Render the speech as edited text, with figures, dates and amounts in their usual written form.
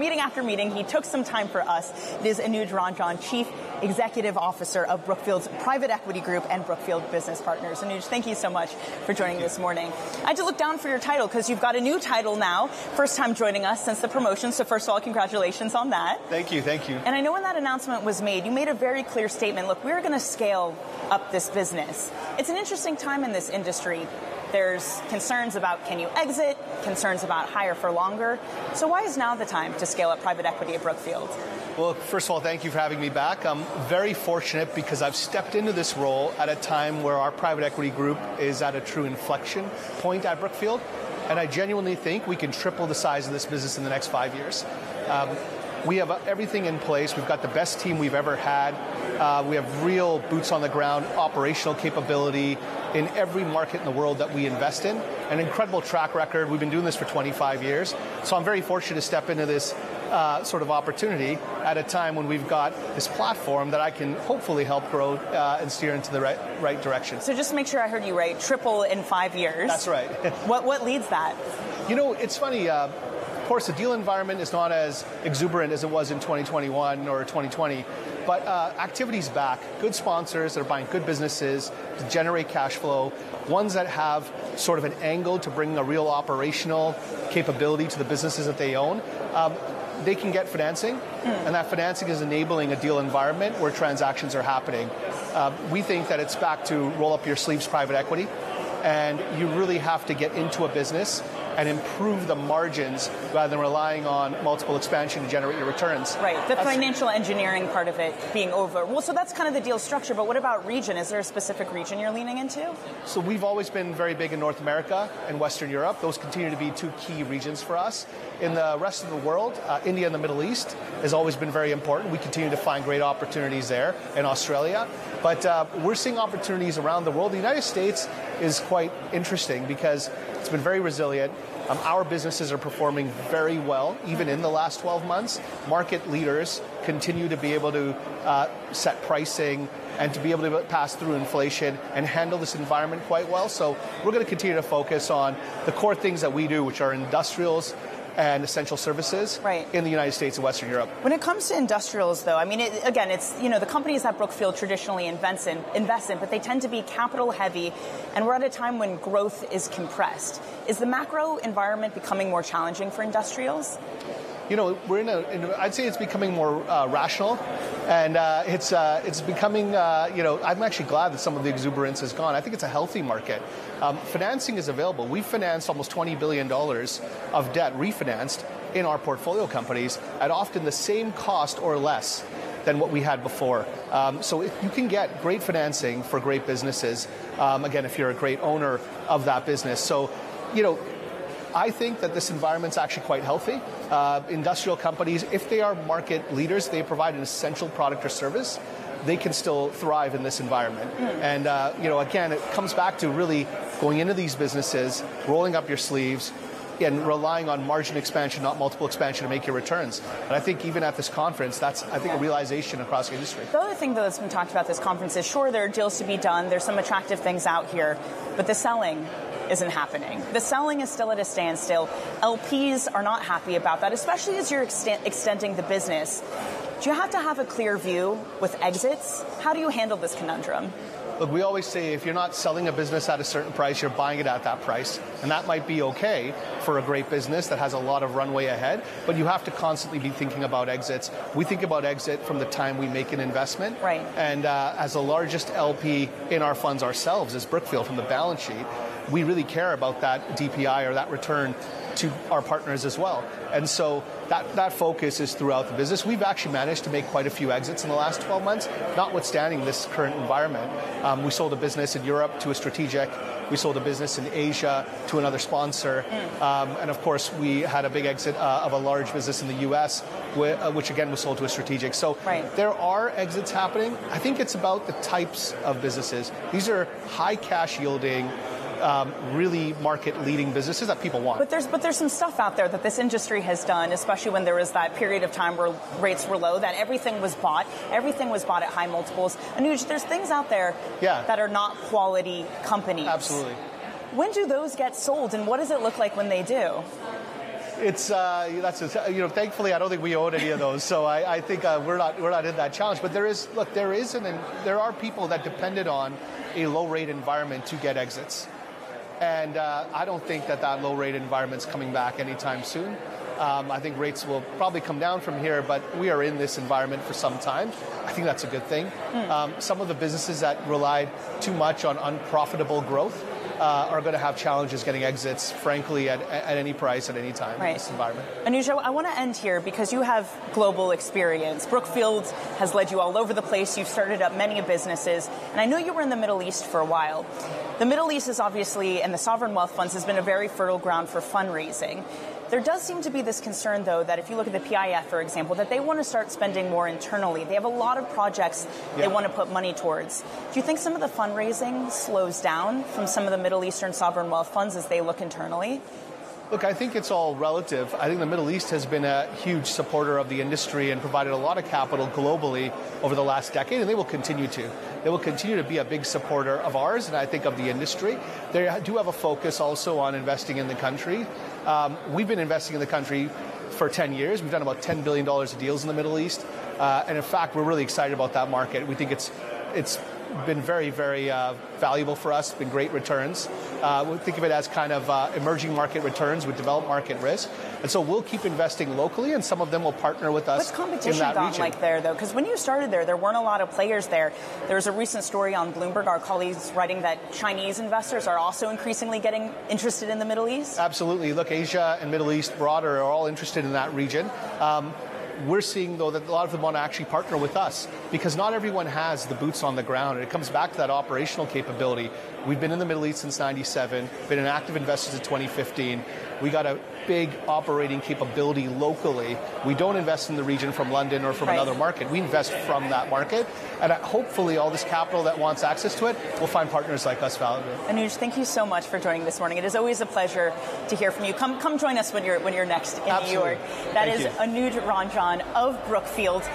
meeting after meeting, he took some time for us. It is Anuj Ranjan, Chief Executive Officer of Brookfield's Private Equity Group and Brookfield Business Partners. Anuj, thank you so much for joining this morning. I had to look down for your title because you've got a new title now, first time joining us since the promotion. So first of all, congratulations on that. Thank you, thank you. And I know when that announcement was made, you made a very clear statement. Look, we're going to scale up this business. It's an interesting time in this industry. There's concerns about can you exit, concerns about higher for longer. So why is now the time to scale up private equity at Brookfield? Well, first of all, thank you for having me back. I'm very fortunate because I've stepped into this role at a time where our private equity group is at a true inflection point at Brookfield. And I genuinely think we can triple the size of this business in the next 5 years. We have everything in place. We've got the best team we've ever had. We have real boots on the ground, operational capability in every market in the world that we invest in. An incredible track record. We've been doing this for 25 years. So I'm very fortunate to step into this sort of opportunity at a time when we've got this platform that I can hopefully help grow and steer into the right direction. So just to make sure I heard you right, triple in 5 years. That's right. What leads that? You know, it's funny. Of course, the deal environment is not as exuberant as it was in 2021 or 2020, but activity's back. Good sponsors that are buying good businesses to generate cash flow, ones that have sort of an angle to bring a real operational capability to the businesses that they own. They can get financing, and that financing is enabling a deal environment where transactions are happening. We think that it's back to roll up your sleeves private equity, and you really have to get into a business and improve the margins rather than relying on multiple expansion to generate your returns. Right, that's financial engineering part of it being over. Well, so that's kind of the deal structure, but what about region? Is there a specific region you're leaning into? So we've always been very big in North America and Western Europe. Those continue to be two key regions for us. In the rest of the world, India and the Middle East has always been very important. We continue to find great opportunities there, in Australia. But we're seeing opportunities around the world. The United States is quite interesting because it's been very resilient. Our businesses are performing very well, even in the last 12 months. Market leaders continue to be able to set pricing and to be able to pass through inflation and handle this environment quite well. So we're going to continue to focus on the core things that we do, which are industrials and essential services in the United States and Western Europe. When it comes to industrials, though, I mean, again, it's, you know, the companies that Brookfield traditionally invest in, but they tend to be capital heavy, and we're at a time when growth is compressed. Is the macro environment becoming more challenging for industrials? You know, we're I'd say it's becoming more rational, and it's becoming, you know, I'm actually glad that some of the exuberance is gone. I think it's a healthy market. Financing is available. We've financed almost $20 billion of debt, refinanced, in our portfolio companies at often the same cost or less than what we had before. So you can get great financing for great businesses, again, if you're a great owner of that business. So, you know, I think that this environment's actually quite healthy. Industrial companies, if they are market leaders, they provide an essential product or service, they can still thrive in this environment. And, you know, again, it comes back to really going into these businesses, rolling up your sleeves, and relying on margin expansion, not multiple expansion, to make your returns. And I think even at this conference, that's, I think, a realization across the industry. The other thing, though, that's been talked about this conference is, sure, there are deals to be done, there's some attractive things out here, but the selling isn't happening. The selling is still at a standstill. LPs are not happy about that, especially as you're extending the business. Do you have to have a clear view with exits? How do you handle this conundrum? Look, we always say if you're not selling a business at a certain price, you're buying it at that price. And that might be okay for a great business that has a lot of runway ahead, but you have to constantly be thinking about exits. We think about exit from the time we make an investment. Right. And as the largest LP in our funds ourselves, as Brookfield, from the balance sheet, we really care about that DPI or that return to our partners as well. And so that focus is throughout the business. We've actually managed to make quite a few exits in the last 12 months, notwithstanding this current environment. We sold a business in Europe to a strategic. We sold a business in Asia to another sponsor. And of course, we had a big exit of a large business in the US, which again was sold to a strategic. So there are exits happening. I think it's about the types of businesses. These are high cash yielding, really market-leading businesses that people want. But there's some stuff out there that this industry has done, especially when there was that period of time where rates were low, that everything was bought at high multiples. Anuj, there's things out there that are not quality companies. Absolutely. When do those get sold, and what does it look like when they do? It's thankfully I don't think we own any of those, so I think we're not in that challenge. But there are people that depended on a low rate environment to get exits, and I don't think that low rate environment's coming back anytime soon. I think rates will probably come down from here, but we are in this environment for some time. I think that's a good thing. Some of the businesses that relied too much on unprofitable growth are going to have challenges getting exits, frankly, at any price, at any time in this environment. Anuj, I want to end here because you have global experience. Brookfield has led you all over the place. You've started up many businesses, and I know you were in the Middle East for a while. The Middle East is obviously, and the sovereign wealth funds, has been a very fertile ground for fundraising. There does seem to be this concern, though, that if you look at the PIF, for example, that they want to start spending more internally. They have a lot of projects they want to put money towards. Do you think some of the fundraising slows down from some of the Middle Eastern sovereign wealth funds as they look internally? Look, I think it's all relative. I think the Middle East has been a huge supporter of the industry and provided a lot of capital globally over the last decade, and they will continue to. They will continue to be a big supporter of ours, and I think of the industry. They do have a focus also on investing in the country. We've been investing in the country for 10 years. We've done about $10 billion of deals in the Middle East. And in fact, we're really excited about that market. We think it's been very, very valuable for us. It's been great returns. We think of it as kind of emerging market returns with developed market risk. And so we'll keep investing locally, and some of them will partner with us in that region. What's competition gotten like there, though? Because when you started there weren't a lot of players there. There was a recent story on Bloomberg, our colleagues writing that Chinese investors are also increasingly getting interested in the Middle East. Absolutely. Look, Asia and Middle East broader are all interested in that region. We're seeing, though, that a lot of them want to actually partner with us because not everyone has the boots on the ground. And it comes back to that operational capability. We've been in the Middle East since '97, been an active investor since 2015. We got a big operating capability locally. We don't invest in the region from London or from another market. We invest from that market. And hopefully all this capital that wants access to it will find partners like us valuable. Anuj, thank you so much for joining this morning. It is always a pleasure to hear from you. Come join us when you're next in New York. That is Anuj Ranjan of Brookfield.